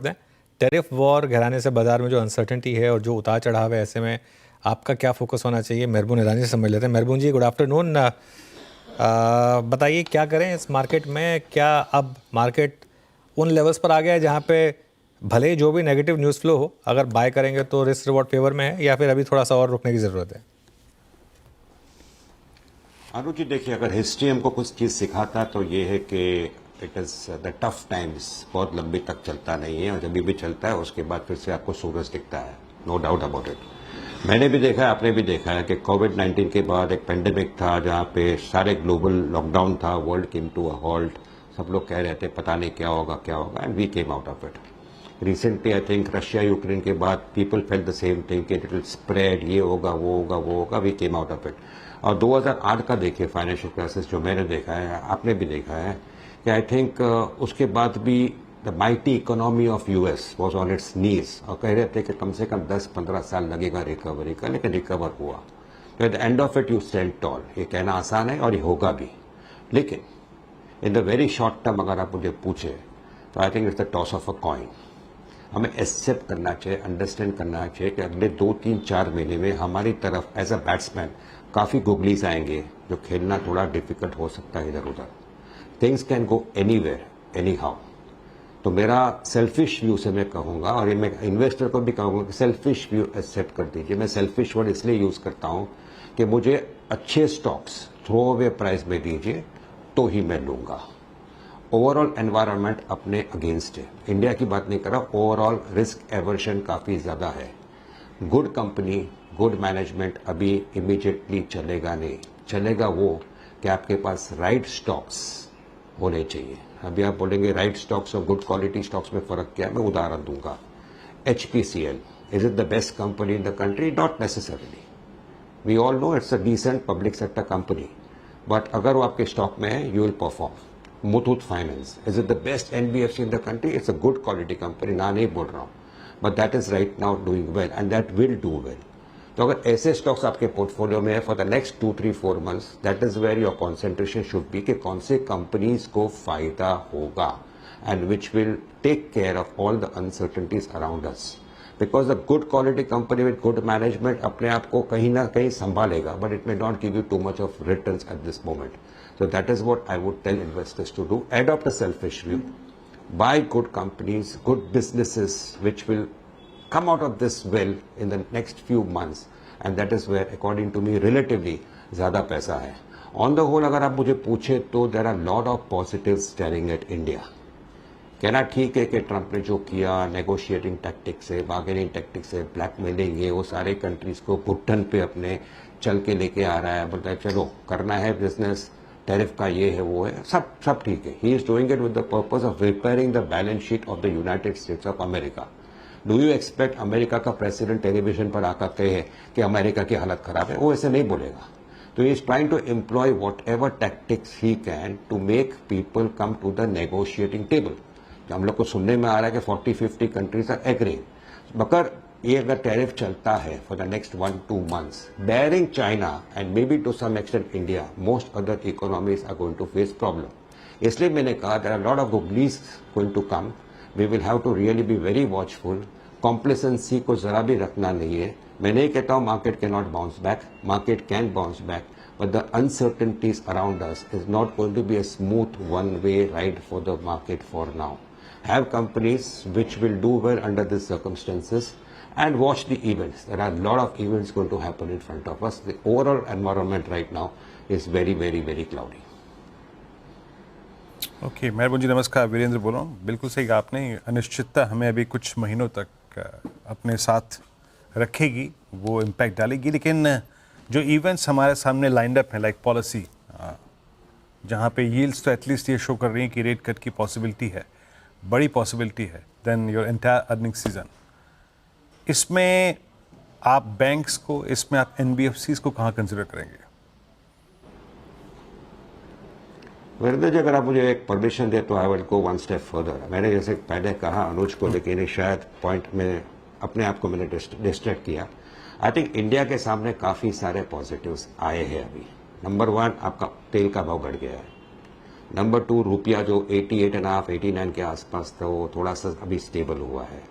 करते हैं। Tariff war गहराने से बाजार में जो अनसर्टेनिटी है और जो उतार चढ़ाव है, ऐसे में आपका क्या फोकस होना चाहिए? मेहरबून ईरानी से समझ लेते हैं। मेहरबून जी, गुड आफ्टरनून। बताइए क्या करें इस मार्केट में? क्या अब मार्केट उन लेवल्स पर आ गया है जहाँ पे भले ही जो भी नेगेटिव न्यूज़ फ्लो हो, अगर बाय करेंगे तो रिस्क रिवॉर्ड फेवर में है, या फिर अभी थोड़ा सा और रुकने की ज़रूरत है? अनुज जी, देखिए, अगर हिस्ट्री हमको कुछ चीज़ सिखाता तो ये है कि it is the tough times बहुत लंबी तक चलता नहीं है, और जब भी चलता है उसके बाद फिर से आपको सूरज दिखता है, नो डाउट अबाउट इट। मैंने भी देखा है, आपने भी देखा है कि कोविड-19 के बाद एक पेंडेमिक था जहाँ पे सारे ग्लोबल लॉकडाउन था, world came to a halt, सब लोग कह रहे थे पता नहीं क्या होगा, and we came out of it. Recently I think Russia Ukraine के बाद people felt the same thing कि इट विल स्प्रेड, ये होगा वो होगा वो होगा, we came out of it. और 2008 का देखिए फाइनेंशियल क्राइसिस जो मैंने देखा है, आपने भी देखा है कि आई थिंक उसके बाद भी the mighty economy of US was on its knees, और कह रहे थे कि कम से कम 10-15 साल लगेगा रिकवरी का, लेकिन रिकवर हुआ। तो at the end of it you stand toll. ये कहना आसान है और ये होगा भी, लेकिन in the very short term अगर आप मुझे पूछे तो I think it's the toss of a coin. हमें एक्सेप्ट करना चाहिए, अंडरस्टैंड करना चाहिए कि अगले 2-3-4 महीने में हमारी तरफ एज अ बैट्समैन काफ़ी गुगलीज आएंगे, जो खेलना थोड़ा डिफिकल्ट हो सकता है इधर उधर। Things can go anywhere any how. तो मेरा सेल्फिश व्यू से मैं कहूँगा, और ये मैं इन्वेस्टर को भी कहूँगा कि सेल्फिश व्यू एक्सेप्ट कर दीजिए। मैं सेल्फिश वर्ड इसलिए यूज़ करता हूँ कि मुझे अच्छे स्टॉक्स थ्रो अवे प्राइस में दीजिए तो ही मैं लूँगा। ओवरऑल एनवायरनमेंट अपने अगेंस्ट है, इंडिया की बात नहीं कर रहा, ओवरऑल रिस्क एवर्शन काफ़ी ज़्यादा है। गुड कंपनी, गुड मैनेजमेंट अभी इमीडिएटली चलेगा नहीं, चलेगा वो कि आपके पास राइट स्टॉक्स होने चाहिए। अभी आप बोलेंगे राइट स्टॉक्स और गुड क्वालिटी स्टॉक्स में फ़र्क क्या है, मैं उदाहरण दूंगा। HPCL, is it the best company in the country? Not necessarily. We all know it's a decent public sector company, but अगर वो आपके स्टॉक में है, you will perform. Muthoot finance, is it the best NBFC in the country? It's a good quality company, ना नहीं बोल रहा हूँ, but that is right now doing well and that will do well. तो अगर ऐसे स्टॉक्स आपके पोर्टफोलियो में है for the next 2-3-4 months, that is where your concentration should be कि कौन से कंपनीज को फायदा होगा and which will take care of all the uncertainties around us. Because a good quality company with good management अपने आप को कहीं ना कहीं संभालेगा, but it may not give you too much of returns at this moment. So that is what I would tell investors to do. Adopt a selfish view. Buy good companies, good businesses which will come out of this well in the next few months. And that is where, according to me, relatively ज़्यादा पैसा है। On the whole, अगर आप मुझे पूछे तो there are lot of positives staring at India. कहना ठीक है कि ट्रंप ने जो किया, नेगोशिएटिंग टैक्टिक से, बार्गेनिंग टैक्टिक से, ब्लैकमेलिंग, ये वो सारे कंट्रीज को घुटन पे अपने चल के लेके आ रहा है, बोलता है चलो करना है बिजनेस, टैरिफ का ये है वो है, सब ठीक है। He is doing it with the purpose of repairing the balance sheet of the United States of America. Do you expect America का प्रेसिडेंट टेलीविजन पर आकर कहे कि अमेरिका की हालत खराब है? वो ऐसे नहीं बोलेगा। तो he is trying to employ whatever tactics he can to make people come to the negotiating table. हम लोग को सुनने में आ रहा है कि 40-50 कंट्रीज आर एग्रीइंग, मगर ये अगर टैरिफ चलता है for the next 1-2 months, barring China and maybe to some extent India, most other economies are going to face problem. इसलिए मैंने कहा there are lot of googlies going to come, we will have to really be very watchful. Complacency को जरा भी रखना नहीं है। मैं नहीं कहता हूँ market can not bounce back, market can bounce back, but the uncertainties around us is not going to be a smooth one-way ride for the market for now. Have companies which will do well under these circumstances and watch the events. There are a lot of events going to happen in front of us. The overall environment right now is very, very, very cloudy. Okay, मेहरबान जी नमस्कार, वीरेंद्र बोल रहा हूँ। बिल्कुल सही कहा आपने, अनिश्चितता हमें अभी कुछ महीनों तक अपने साथ रखेगी, वो इम्पैक्ट डालेगी, लेकिन जो इवेंट्स हमारे सामने लाइंड अप हैं, लाइक पॉलिसी, जहाँ पे यील्ड्स तो एटलीस्ट ये शो कर रही हैं कि रेट कट की पॉसिबिलिटी है, बड़ी पॉसिबिलिटी है, then your entire earning season, इसमें आप बैंक्स को, इसमें आप NBFCs को कहाँ कंसिडर करेंगे? वीरेंद्र जी, अगर आप मुझे एक परमिशन दे तो I will go one step further. मैंने जैसे पहले कहा अनुज को, लेकिन शायद पॉइंट में अपने आप को मैंने डिस्ट्रैक्ट किया। आई थिंक इंडिया के सामने काफ़ी सारे पॉजिटिव्स आए हैं अभी। नंबर 1, आपका तेल का भाव बढ़ गया है। नंबर 2, रुपया जो 88.5 89 के आसपास था वो थोड़ा सा अभी स्टेबल हुआ है.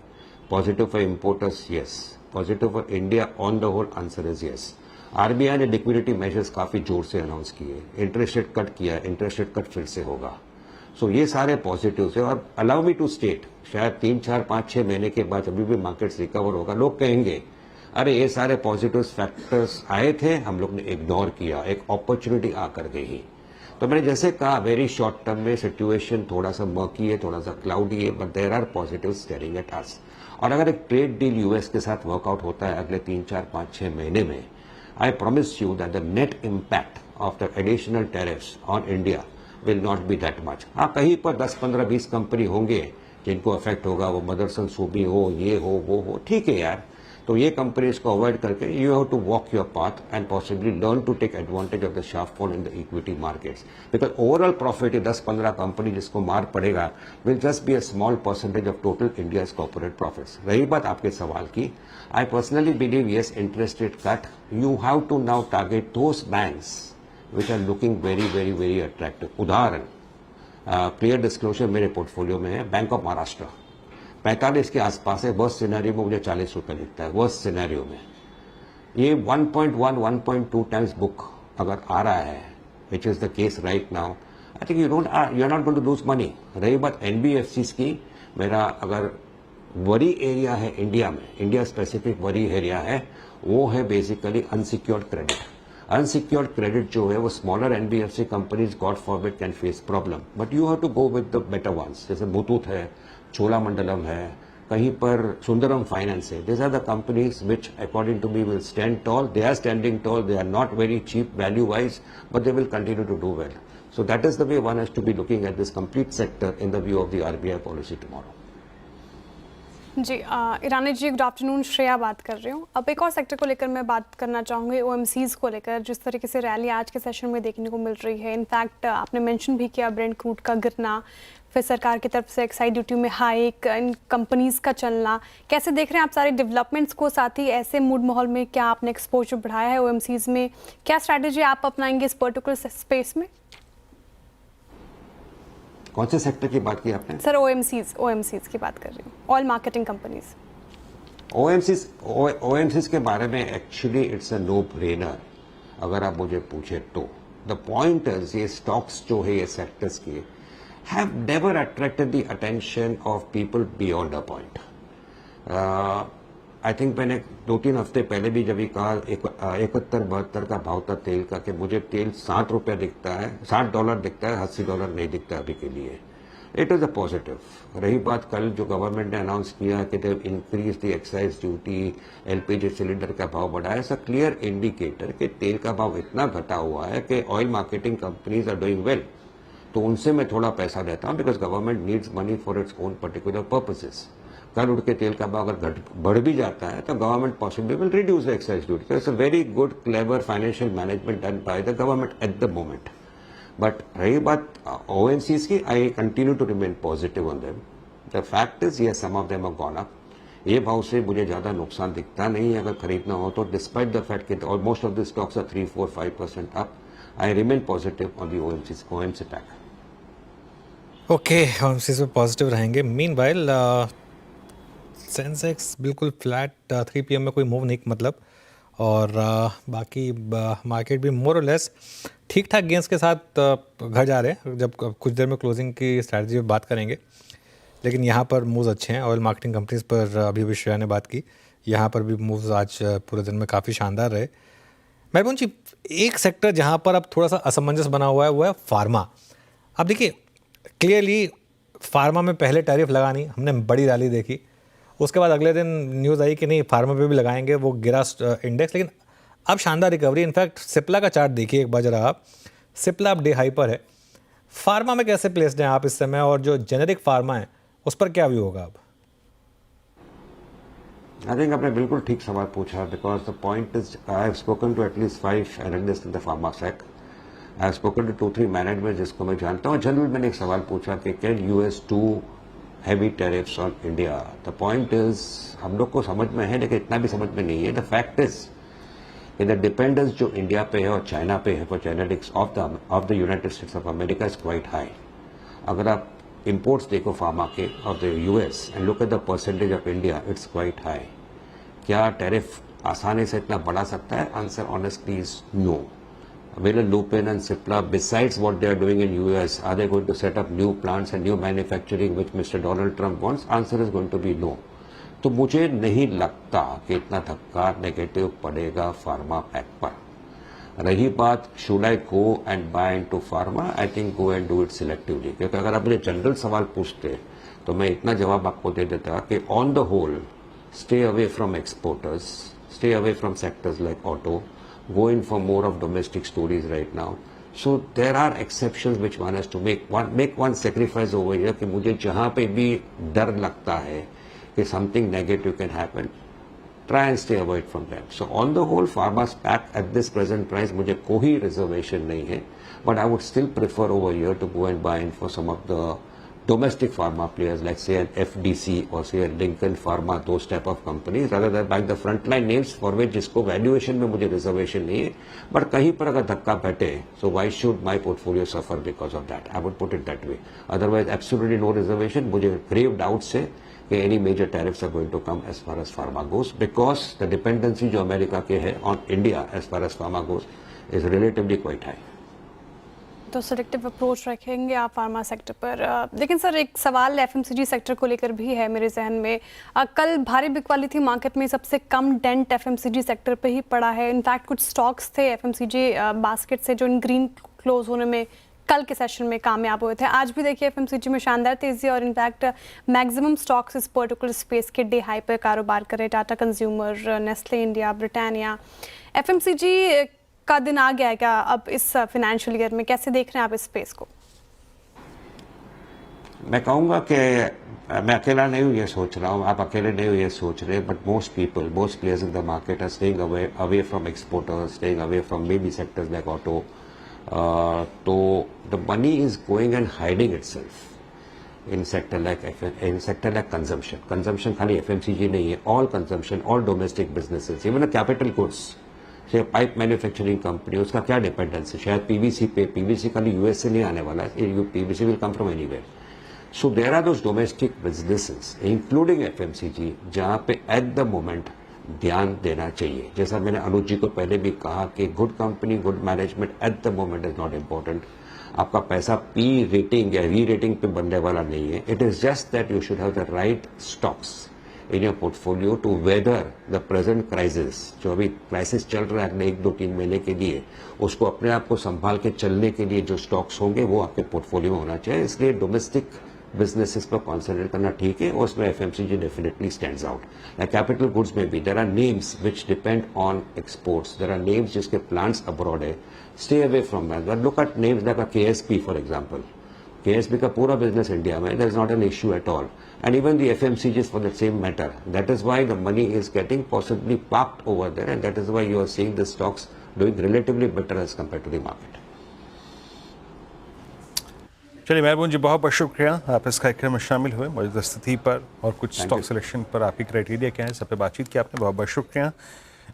Positive for importers, yes. Positive for India on the whole, answer is yes. RBI ने लिक्विडिटी मेजर्स काफी जोर से अनाउंस किए, इंटरेस्ट रेट कट किया, इंटरेस्ट रेट कट फिर से होगा. सो ये सारे पॉजिटिव है. और अलाउ मी टू स्टेट, शायद 3 4 5 6 महीने के बाद अभी भी मार्केट्स रिकवर होगा, लोग कहेंगे अरे ये सारे पॉजिटिव फैक्टर्स आए थे, हम लोग ने इग्नोर किया, एक अपॉर्चुनिटी आकर गई. तो मैंने जैसे कहा, वेरी शॉर्ट टर्म में सिचुएशन थोड़ा सा मर्की है, थोड़ा सा क्लाउडी है, but there are positive staring at us. और अगर एक ट्रेड डील यूएस के साथ वर्कआउट होता है अगले 3 4 5 6 महीने में, I promise you that the net impact of the additional tariffs on India will not be that much. हाँ, कहीं पर 10 15 20 कंपनी होंगे जिनको अफेक्ट होगा, वो मदरसन सूबी हो, ये हो, वो हो, ठीक है यार. तो ये कंपनीज को अवॉइड करके you have to walk your path and possibly learn to take advantage of the sharp fall in the equity markets. Because overall profit 10-15 company जिसको मार पड़ेगा will just be a small percentage of total India's corporate profits. रही बात आपके सवाल की, I personally believe yes, interest rate cut, you have to now target those banks which are looking very very very attractive. उदाहरण, clear disclosure मेरे portfolio में है, bank of Maharashtra 45 के आसपास है. वर्स्ट सिनेरियो में मुझे 40 रुपये दिखता है. वर्स्ट सिनेरियो में ये 1.1-1.2 टाइम्स बुक अगर आ रहा है, which is the case right now, I think you are not going to lose money. रही बात एनबीएफसीज की, मेरा अगर वरी एरिया है इंडिया में, इंडिया स्पेसिफिक वरी एरिया है, वो है basically unsecured credit. Unsecured credit जो है वो smaller NBFC companies God forbid can face problem, but you have to go with the better ones. जैसे मुथूट है, चोलामंडलम है, कहीं पर सुंदरम फाइनेंस है. This are the companies which according to me will stand tall. They are standing tall, they are not very cheap value wise, but they will continue to do well. So that is the way one has to be looking at this complete sector in the view of the RBI policy tomorrow. जी, Irani ji, good afternoon. Shreya बात कर रही हूँ. अब एक और sector को लेकर मैं बात करना चाहूँगी, ओएमसीज को लेकर. जिस तरीके से रैली आज के सेशन में देखने को मिल रही है, इनफैक्ट आपने मेंशन भी किया ब्रेंट क्रूड का गिरना, फिर सरकार की तरफ से एक्साइज ड्यूटी में हाइक, इन कंपनीज का चलना. कैसे देख रहे हैं आप सारे डेवलपमेंट्स को? साथ ही ऐसे मूड माहौल में क्या आपने एक्सपोजर बढ़ाया है ओएमसीज में? क्या स्ट्रैटेजी आप अपनाएंगे इस पर्टिकुलर स्पेस में? कौन से सेक्टर की बात की आपने? सर, ओएमसीज की बात कर रही हूँ, ऑयल मार्केटिंग कंपनीज. ओएमसीज के बारे में actually it's a no brainer अगर आप मुझे पूछे तो. द पॉइंट इज, ये स्टॉक्स जो है ये सेक्टर्स के have never attracted the attention of people beyond a point. I think मैंने 2-3 हफ्ते पहले भी जब ये कहा 71-72 का भाव था तेल का, कि मुझे तेल $60 दिखता है, $60 दिखता है, $80 नहीं दिखता अभी के लिए. It is a positive. रही बात कल जो गवर्नमेंट ने अनाउंस किया कि they increase the excise duty, LPG cylinder का भाव बढ़ाया, ऐसा क्लियर इंडिकेटर कि तेल का भाव इतना घटा हुआ है कि oil marketing companies are doing well. तो उनसे मैं थोड़ा पैसा लेता हूं, because government needs money for its own particular purposes. कल उठ के तेल का भाव अगर बढ़ भी जाता है तो government possibly will reduce the excise duty. तो it's a very good clever financial management done by the government at the moment. But रही बात ओएमसीज की, I continue to remain positive on them. The fact is ये some of them have gone up. ये भाव से मुझे ज्यादा नुकसान दिखता नहीं है अगर खरीदना हो तो, डिस्पाइट द फैक्ट कि almost of the stocks are 3-4-5% up. I remain positive on the OMC pack. Okay, हम इस पे पॉजिटिव रहेंगे. मीनवाइल सेंसेक्स बिल्कुल फ्लैट, 3 PM में कोई मूव नहीं मतलब, और बाकी मार्केट भी मोर और लेस ठीक ठाक गेंस के साथ घर जा रहे हैं. जब कुछ देर में क्लोजिंग की स्ट्रैटेजी पे बात करेंगे, लेकिन यहाँ पर मूव्स अच्छे हैं. ऑयल मार्केटिंग कंपनीज पर अभी श्रेया ने बात की, यहाँ पर भी मूव्स आज पूरे दिन में काफ़ी शानदार रहे. महबून जी, एक सेक्टर जहाँ पर अब थोड़ा सा असमंजस बना हुआ है वो है फार्मा. अब देखिए, क्लियरली फार्मा में पहले टैरिफ लगा नहीं, हमने बड़ी रैली देखी, उसके बाद अगले दिन न्यूज़ आई कि नहीं फार्मा पे भी लगाएंगे, वो गिरा इंडेक्स. लेकिन अब शानदार रिकवरी. इनफैक्ट सिप्ला का चार्ट देखिए एक बार जरा आप, सिप्ला अब डे हाई पर है. फार्मा में कैसे प्लेस्ड हैं आप इस समय, और जो जेनेरिक फार्मा है उस पर क्या व्यू होगा अब? आई थिंक आपने बिल्कुल ठीक सवाल पूछा, because the point is I have spoken to at least 5 analysts in the pharma sector. I have spoken to 2-3 management जिसको मैं जानता हूँ. जनरल मैंने एक सवाल पूछा कि can US do heavy tariffs on India. The point is हम लोग को समझ में है, लेकिन इतना भी समझ में नहीं है. द फैक्ट इज कि द डिपेंडेंस जो इंडिया पे है और चाइना पे है for generics of the United States of America is quite high. अगर आप इंपोर्ट्स देखो फार्मा के of the US and look at the percentage of India, it's quite high. क्या टैरिफ आसानी से इतना बढ़ा सकता है? Answer honestly is no. Will Lupin and Cipla, besides what they are doing in US, are they going to set up new plants and new manufacturing which Mr. Donald Trump wants? Answer is going to be no. तो मुझे नहीं लगता कि इतना धक्का negative पड़ेगा pharma pack पर. रही बात should I go and buy into pharma, I think go and do it selectively. क्योंकि अगर आप मुझे जनरल सवाल पूछते तो मैं इतना जवाब आपको दे देता कि on the whole stay away from exporters, stay away from sectors like auto, go in for more of domestic stories right now. So there are exceptions which one has to make one sacrifice over here कि मुझे जहाँ पे भी डर लगता है कि something negative can happen, try and stay away from them. So on the whole, pharma's pack at this present price मुझे कोई reservation नहीं है, but I would still prefer over here to go and buy in for some of the domestic pharma players like say an FDC or say a Lincoln Pharma, those type of companies, rather than buying the frontline names for which जिसको valuation में मुझे reservation नहीं है, but कहीं पर अगर धक्का बैठे, so why should my portfolio suffer because of that? I would put it that way. Otherwise, absolutely no reservation. मुझे grave doubts है कि any major tariffs are going to come as far as pharma goes, because the dependency जो America के है on India as far as pharma goes is relatively quite high. तो selective approach रखेंगे आप pharma sector पर. लेकिन sir एक सवाल एफएमसीजी सेक्टर को लेकर भी है मेरे जहन में. कल भारी बिकवाली थी मार्केट में, सबसे कम डेंट एफएमसीजी सेक्टर पे ही पड़ा है. इनफैक्ट कुछ स्टॉक्स थे एफएमसीजी बास्केट से जो इन ग्रीन क्लोज होने में कल के सेशन में कामयाब हुए थे. आज भी देखिए एफएमसीजी में शानदार तेजी और इनफैक्ट मैक्सिमम स्टॉक्स इस पर्टिकुलर स्पेस के डे हाई पर कारोबार कर रहे. Tata consumer, Nestle India, Britannia. FMCG का दिन आ गया है क्या अब इस फाइनेंशियल ईयर में? कैसे देख रहे हैं आप इस स्पेस को? मैं कहूँगा कि मैं अकेला नहीं हूँ ये सोच रहा हूँ, आप अकेले नहीं हो ये सोच रहे, but most people, most players in the market are staying away from exporters, staying away from maybe sectors like auto. तो the money is going and hiding itself in sector like consumption. Consumption खाली FMCG नहीं है, all consumption, all domestic businesses, even the capital goods. से pipe manufacturing company, उसका क्या dependence है? शायद PVC पे. पीवीसी खाली यूएस से नहीं आने वाला है, PVC will come from anywhere. So there are those domestic businesses including FMCG जहां पे एट द मोमेंट ध्यान देना चाहिए. जैसा मैंने अनुज जी को पहले भी कहा कि good company, good management eight the moment is not important. आपका पैसा पी रेटिंग या री रेटिंग पे बनने वाला नहीं है. It is just that you should have the right stocks in your portfolio to weather the present crisis. जो अभी क्राइसिस चल रहा है अगले 1-2-3 महीने के लिए, उसको अपने आप को संभाल के चलने के लिए जो स्टॉक्स होंगे वो आपके पोर्टफोलियो में होना चाहिए. इसलिए डोमेस्टिक बिजनेसेस पर कॉन्सेंट्रेट करना ठीक है, और उसमें FMCG definitely stands out. Capital goods में भी there are names which depend on exports, there are names जिसके प्लांट्स अब्रॉड है. Stay away from that. Look at names like KSP for example. KSP का पूरा बिजनेस इंडिया में, there is not an issue at all, and even the FMCGs for the same matter. That is why the money is getting possibly parked over there, and that is why you are seeing the stocks doing relatively better as compared to the market. चलिए मेहरबान जी, बहुत बहुत शुक्रिया आप इस कार्यक्रम में शामिल हुए. मौजूदा स्थिति पर और कुछ स्टॉक सिलेक्शन पर आपकी क्राइटेरिया क्या है, सब पे बातचीत की आपने. बहुत बहुत शुक्रिया.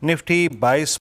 निफ्टी 22